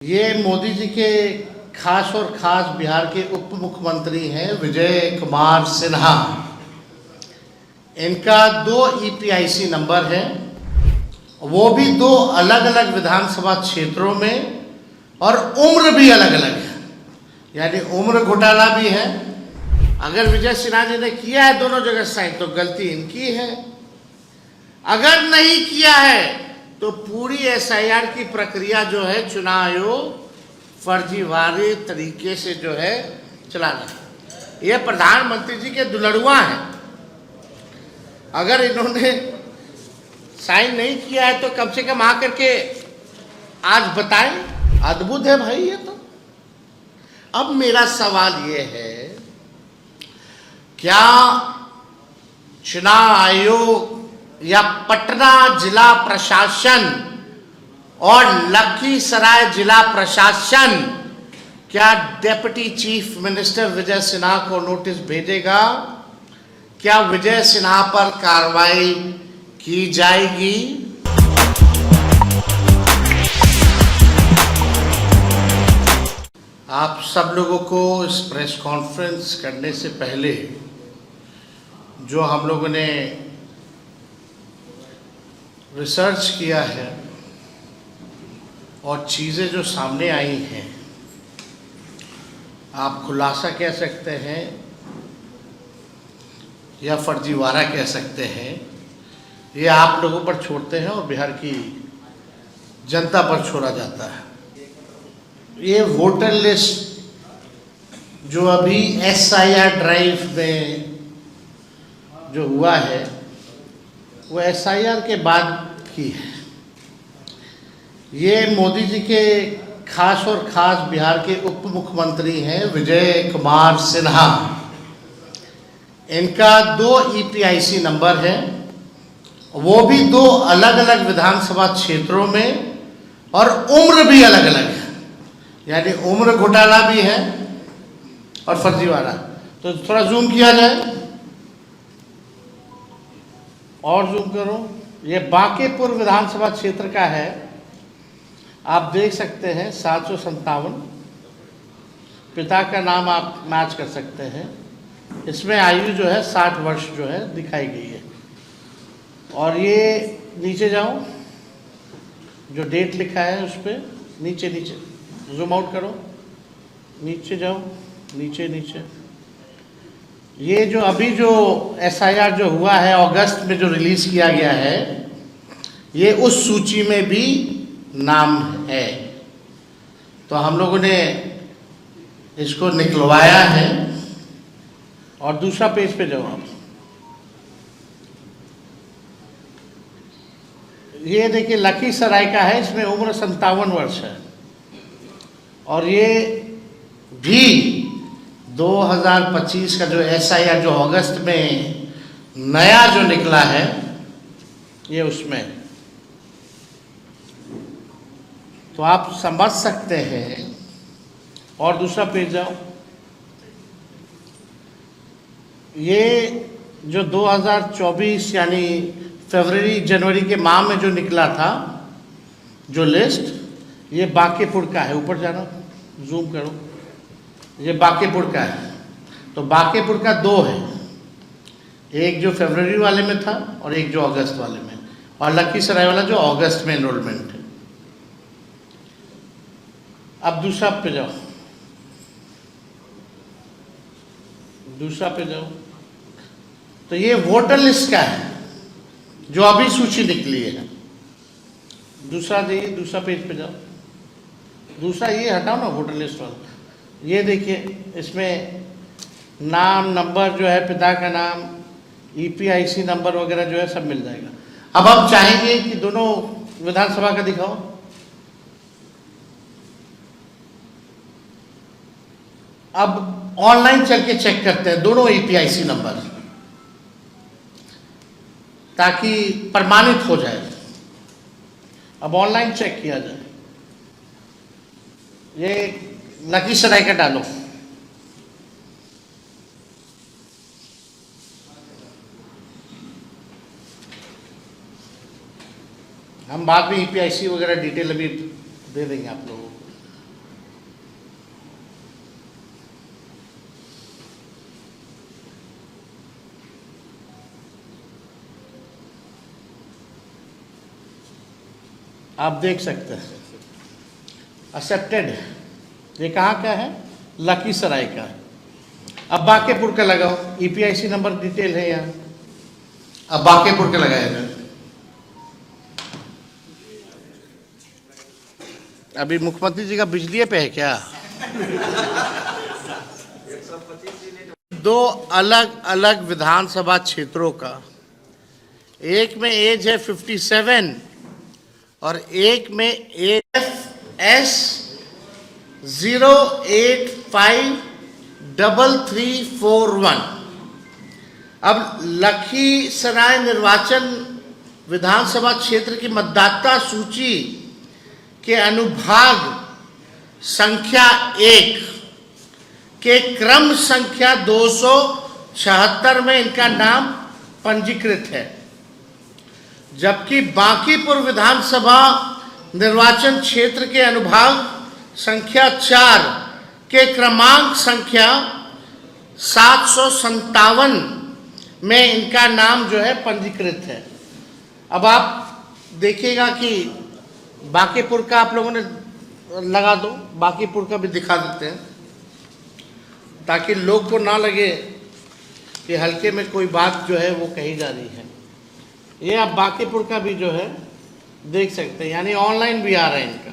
ये मोदी जी के खास और खास बिहार के उप मुख्यमंत्री हैं विजय कुमार सिन्हा। इनका 2 ईपीआईसी नंबर है, वो भी 2 अलग अलग विधानसभा क्षेत्रों में, और उम्र भी अलग अलग है, यानी उम्र घोटाला भी है। अगर विजय सिन्हा जी ने किया है दोनों जगह साइन तो गलती इनकी है, अगर नहीं किया है तो पूरी एसआईआर की प्रक्रिया जो है चुनाव आयोग फर्जीवाड़े तरीके से जो है चला रहा है। ये प्रधानमंत्री जी के दुलड़ुआ हैं, अगर इन्होंने साइन नहीं किया है तो कम से कम आकर के आज बताएं। अद्भुत है भाई ये तो। अब मेरा सवाल ये है, क्या चुनाव आयोग या पटना जिला प्रशासन और लखीसराय जिला प्रशासन क्या deputy chief minister Vijay Sinha को नोटिस भेजेगा? क्या विजय सिन्हा पर कार्रवाई की जाएगी? आप सब लोगों को इस प्रेस कॉन्फ्रेंस करने से पहले जो हम लोगों ने रिसर्च किया है और चीज़ें जो सामने आई हैं, आप खुलासा कह सकते हैं या फर्जीवाड़ा कह सकते हैं, ये आप लोगों पर छोड़ते हैं और बिहार की जनता पर छोड़ा जाता है। ये वोटर लिस्ट जो अभी एसआईआर ड्राइव में जो हुआ है वो एसआईआर के बाद की है। ये मोदी जी के खास और खास बिहार के उप मुख्यमंत्री हैं विजय कुमार सिन्हा। इनका 2 ईपीआईसी नंबर है, वो भी 2 अलग अलग विधानसभा क्षेत्रों में, और उम्र भी अलग अलग है, यानी उम्र घोटाला भी है और फर्जीवाड़ा। तो थोड़ा जूम किया जाए और जूम करो। ये बांकीपुर विधानसभा क्षेत्र का है, आप देख सकते हैं 757। पिता का नाम आप मैच कर सकते हैं। इसमें आयु जो है 60 वर्ष जो है दिखाई गई है। और ये नीचे जाओ, जो डेट लिखा है उस पर नीचे जूम आउट करो, नीचे जाओ, नीचे। ये जो अभी जो एसआईआर जो हुआ है अगस्त में जो रिलीज किया गया है, ये उस सूची में भी नाम है। तो हम लोगों ने इसको निकलवाया है। और दूसरा पेज पे जाओ आप, ये देखिए लखीसराय का है, इसमें उम्र 57 वर्ष है। और ये भी 2025 का जो एसआईआर जो अगस्त में नया जो निकला है ये उसमें, तो आप समझ सकते हैं। और दूसरा पेज जाओ, ये जो 2024 यानी फरवरी जनवरी के माह में जो निकला था जो लिस्ट, ये बांकीपुर का है। ऊपर जाना, जूम करो, ये बांकीपुर का है। तो बांकीपुर का 2 है, एक जो फरवरी वाले में था और एक जो अगस्त वाले में, और लखीसराय वाला जो अगस्त में एनरोलमेंट है। अब दूसरा पे जाओ, तो ये वोटर लिस्ट का है जो अभी सूची निकली है। दूसरा देखिए, दूसरा पेज पे जाओ, दूसरा ये हटाओ ना वोटर लिस्ट वाला। ये देखिए, इसमें नाम, नंबर जो है, पिता का नाम, ईपीआईसी नंबर वगैरह जो है सब मिल जाएगा। अब हम चाहेंगे कि दोनों विधानसभा का दिखाओ। अब ऑनलाइन चल के चेक करते हैं दोनों ईपीआईसी नंबर, ताकि प्रमाणित हो जाए। अब ऑनलाइन चेक किया जाए। ये लखीसराय का डालो, हम बाद में ईपीआईसी वगैरह डिटेल अभी दे देंगे आप लोगों को। आप देख सकते हैं एक्सेप्टेड। ये कहाँ का है? लखीसराय का है। अब बांकेपुर का लगाओ, ईपीआईसी नंबर डिटेल है यहाँ। अब बांकेपुर का लगाएगा। अभी मुख्यमंत्री जी का बिजली पे है क्या? दो अलग अलग विधानसभा क्षेत्रों का, एक में एज है 57 और एक में एस 0853341। अब लखीसराय निर्वाचन विधानसभा क्षेत्र की मतदाता सूची के अनुभाग संख्या 1 के क्रम संख्या 276 में इनका नाम पंजीकृत है, जबकि बांकीपुर विधानसभा निर्वाचन क्षेत्र के अनुभाग संख्या 4 के क्रमांक संख्या 757 में इनका नाम जो है पंजीकृत है। अब आप देखिएगा कि बांकीपुर का आप लोगों ने लगा दो, बांकीपुर का भी दिखा देते हैं ताकि लोग को ना लगे कि हल्के में कोई बात जो है वो कही जा रही है। ये आप बांकीपुर का भी जो है देख सकते हैं, यानी ऑनलाइन भी आ रहा है इनका।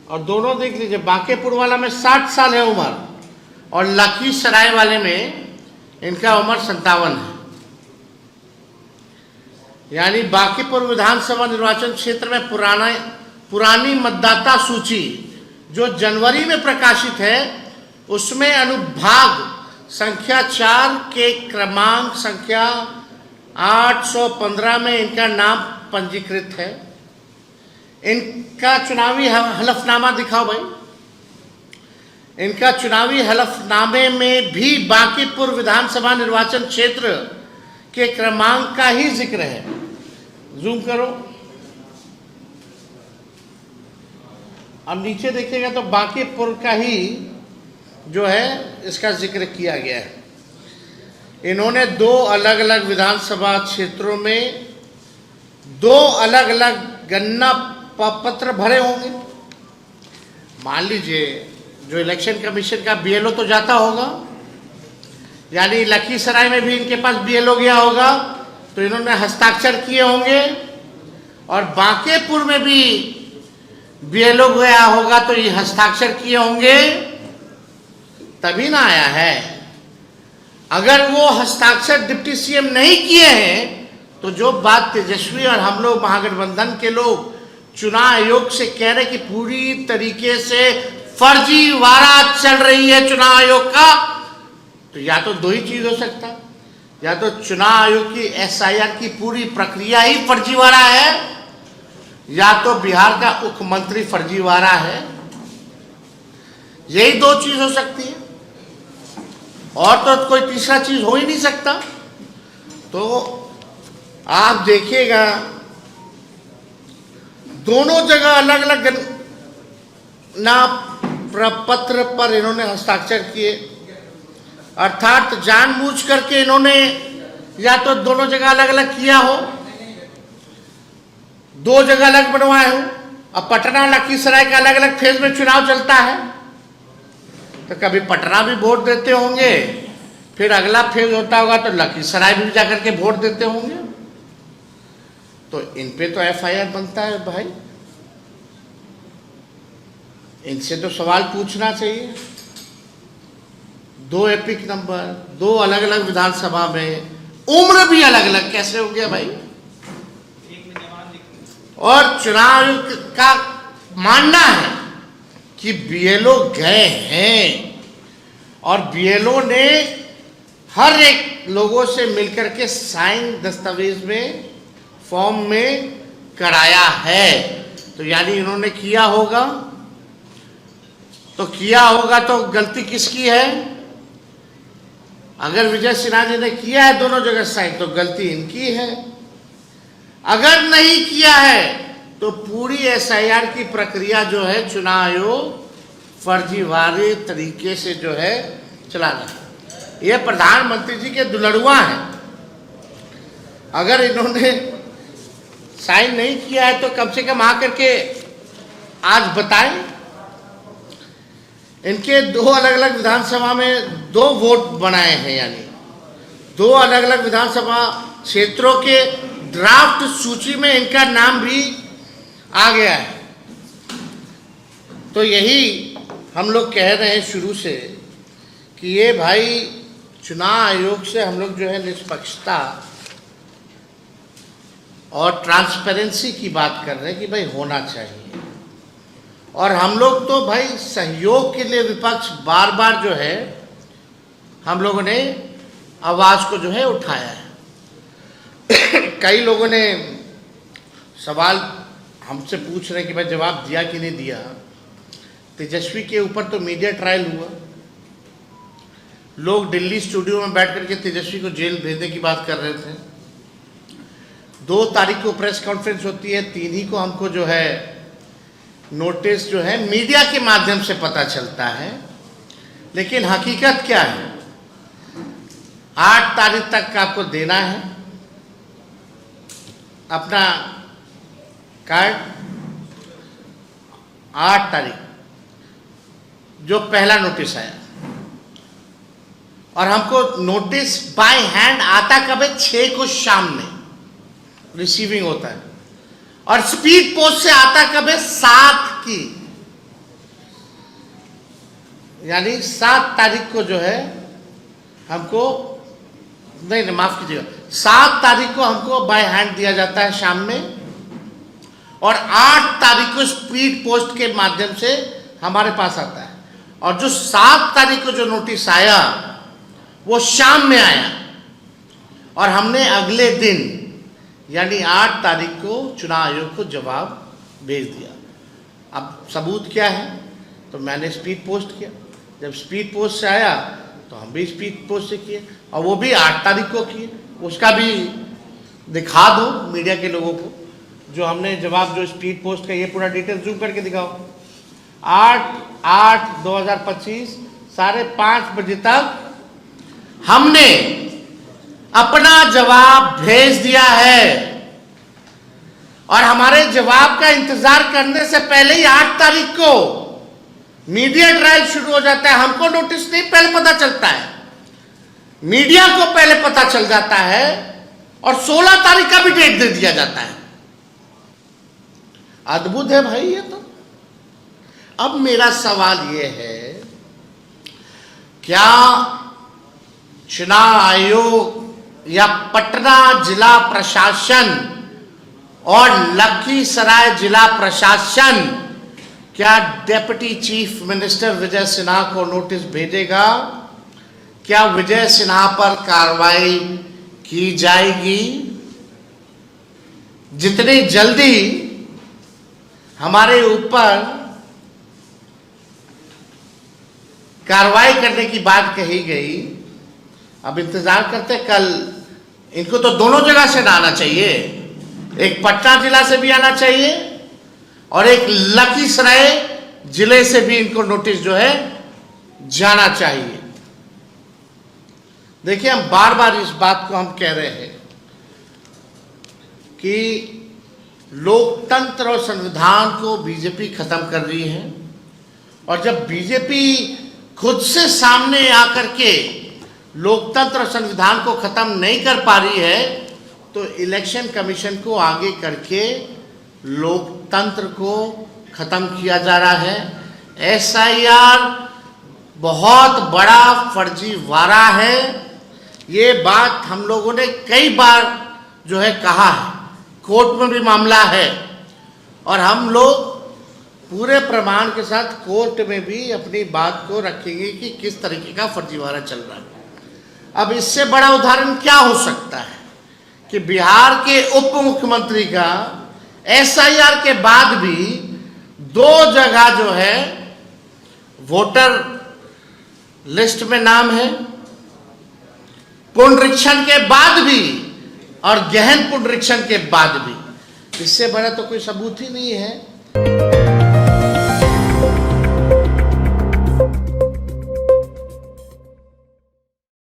और दोनों देख लीजिए, बांकीपुर वाला में 60 साल है उम्र और लखीसराय वाले में इनका उम्र 57 है। यानी बांकीपुर विधानसभा निर्वाचन क्षेत्र में पुरानी मतदाता सूची जो जनवरी में प्रकाशित है उसमें अनुभाग संख्या 4 के क्रमांक संख्या 815 में इनका नाम पंजीकृत है। इनका चुनावी हलफनामा दिखाओ भाई। इनका चुनावी हलफनामे में भी बांकीपुर विधानसभा निर्वाचन क्षेत्र के क्रमांक का ही जिक्र है। जूम करो। अब नीचे देखिएगा तो बांकीपुर का ही जो है इसका जिक्र किया गया है। इन्होंने दो अलग अलग विधानसभा क्षेत्रों में दो अलग अलग गणना पत्र भरे होंगे। मान लीजिए जो इलेक्शन कमीशन का बीएलओ तो जाता होगा, यानी लखीसराय में भी इनके पास बीएलओ गया होगा तो इन्होंने हस्ताक्षर किए होंगे, और बांकीपुर में भी बीएलओ गया होगा तो ये हस्ताक्षर किए होंगे, तभी ना आया है। अगर वो हस्ताक्षर डिप्टी सीएम नहीं किए हैं तो जो बात तेजस्वी और हम लोग महागठबंधन के लोग चुनाव आयोग से कह रहे कि पूरी तरीके से फर्जीवाड़ा चल रही है चुनाव आयोग का, तो या तो दो ही चीज हो सकता, या तो चुनाव आयोग की एसआईआर की पूरी प्रक्रिया ही फर्जीवाड़ा है, या तो बिहार का मुख्यमंत्री फर्जीवाड़ा है। यही दो चीज हो सकती है, और तो कोई तीसरा चीज हो ही नहीं सकता। तो आप देखिएगा दोनों जगह अलग अलग ना प्रपत्र पर इन्होंने हस्ताक्षर किए, अर्थात जानबूझ करके इन्होंने या तो दोनों जगह अलग अलग किया हो, दो जगह अलग बनवाए हो। अब पटना लखीसराय का अलग अलग फेज में चुनाव चलता है, तो कभी पटना भी वोट देते होंगे, फिर अगला फेज होता होगा तो लखीसराय भी जाकर के वोट देते होंगे। तो इन पे तो एफआईआर बनता है भाई, इनसे तो सवाल पूछना चाहिए। दो एपिक नंबर, दो अलग अलग विधानसभा में, उम्र भी अलग अलग, कैसे हो गया भाई? और चुनाव आयोग का मानना है कि बीएलओ गए हैं और बीएलओ ने हर एक लोगों से मिलकर के साइन दस्तावेज में फॉर्म में कराया है। तो यानी इन्होंने किया होगा, तो किया होगा तो गलती किसकी है? अगर विजय सिन्हा जी ने किया है दोनों जगह साइन तो गलती इनकी है, अगर नहीं किया है तो पूरी एसआईआर की प्रक्रिया जो है चुनाव आयोग फर्जीवाड़े तरीके से जो है चला रहा है। ये प्रधानमंत्री जी के दुलड़ुआ हैं। अगर इन्होंने साइन नहीं किया है तो कम से कम आकर के आज बताएं। इनके दो अलग अलग विधानसभा में दो वोट बनाए हैं, यानी दो अलग अलग विधानसभा क्षेत्रों के ड्राफ्ट सूची में इनका नाम भी आ गया है। तो यही हम लोग कह रहे हैं शुरू से कि ये भाई चुनाव आयोग से हम लोग जो है निष्पक्षता और ट्रांसपेरेंसी की बात कर रहे हैं कि भाई होना चाहिए। और हम लोग तो भाई सहयोग के लिए विपक्ष बार बार जो है हम लोगों ने आवाज़ को जो है उठाया है। कई लोगों ने सवाल हमसे पूछ रहे हैं कि भाई जवाब दिया कि नहीं दिया। तेजस्वी के ऊपर तो मीडिया ट्रायल हुआ, लोग दिल्ली स्टूडियो में बैठ करके तेजस्वी को जेल भेजने की बात कर रहे थे। 2 तारीख को प्रेस कॉन्फ्रेंस होती है, 3 ही को हमको जो है नोटिस जो है मीडिया के माध्यम से पता चलता है। लेकिन हकीकत क्या है, 8 तारीख तक का आपको देना है अपना कार्ड। 8 तारीख जो पहला नोटिस आया, और हमको नोटिस बाय हैंड आता कब है, 6 को शाम में रिसीविंग होता है, और स्पीड पोस्ट से आता कब है, 7 की, यानी 7 तारीख को जो है हमको, नहीं माफ कीजिएगा, 7 तारीख को हमको बाय हैंड दिया जाता है शाम में, और 8 तारीख को स्पीड पोस्ट के माध्यम से हमारे पास आता है। और जो 7 तारीख को जो नोटिस आया वो शाम में आया, और हमने अगले दिन यानी 8 तारीख को चुनाव आयोग को जवाब भेज दिया। अब सबूत क्या है, तो मैंने स्पीड पोस्ट किया। जब स्पीड पोस्ट से आया तो हम भी स्पीड पोस्ट से किए, और वो भी 8 तारीख को किए। उसका भी दिखा दो मीडिया के लोगों को, जो हमने जवाब जो स्पीड पोस्ट का, ये पूरा डिटेल जूम करके दिखाओ। 8/8/2025 5:30 बजे तक हमने अपना जवाब भेज दिया है, और हमारे जवाब का इंतजार करने से पहले ही 8 तारीख को मीडिया ट्रायल शुरू हो जाता है। हमको नोटिस नहीं पहले पता चलता है, मीडिया को पहले पता चल जाता है, और 16 तारीख का भी डेट दे दिया जाता है। अद्भुत है भाई ये तो। अब मेरा सवाल ये है, क्या चुनाव आयोग या पटना जिला प्रशासन और लखीसराय जिला प्रशासन क्या deputy chief minister Vijay Sinha को नोटिस भेजेगा? क्या विजय सिन्हा पर कार्रवाई की जाएगी? जितनी जल्दी हमारे ऊपर कार्रवाई करने की बात कही गई, अब इंतजार करते। कल इनको तो दोनों जगह से आना चाहिए, एक पटना जिला से भी आना चाहिए और एक लखीसराय जिले से भी इनको नोटिस जो है जाना चाहिए। देखिए, हम बार बार इस बात को हम कह रहे हैं कि लोकतंत्र और संविधान को बीजेपी खत्म कर रही है, और जब बीजेपी खुद से सामने आकर के लोकतंत्र और संविधान को खत्म नहीं कर पा रही है, तो इलेक्शन कमीशन को आगे करके लोकतंत्र को खत्म किया जा रहा है। SIR बहुत बड़ा फर्जीवाड़ा है। ये बात हम लोगों ने कई बार जो है कहा है, कोर्ट में भी मामला है, और हम लोग पूरे प्रमाण के साथ कोर्ट में भी अपनी बात को रखेंगे कि किस तरीके का फर्जीवाड़ा चल रहा है। अब इससे बड़ा उदाहरण क्या हो सकता है कि बिहार के उप मुख्यमंत्री का SIR के बाद भी 2 जगह जो है वोटर लिस्ट में नाम है, पुनरीक्षण के बाद भी और गहन पुनरीक्षण के बाद भी। इससे बड़ा तो कोई सबूत ही नहीं है।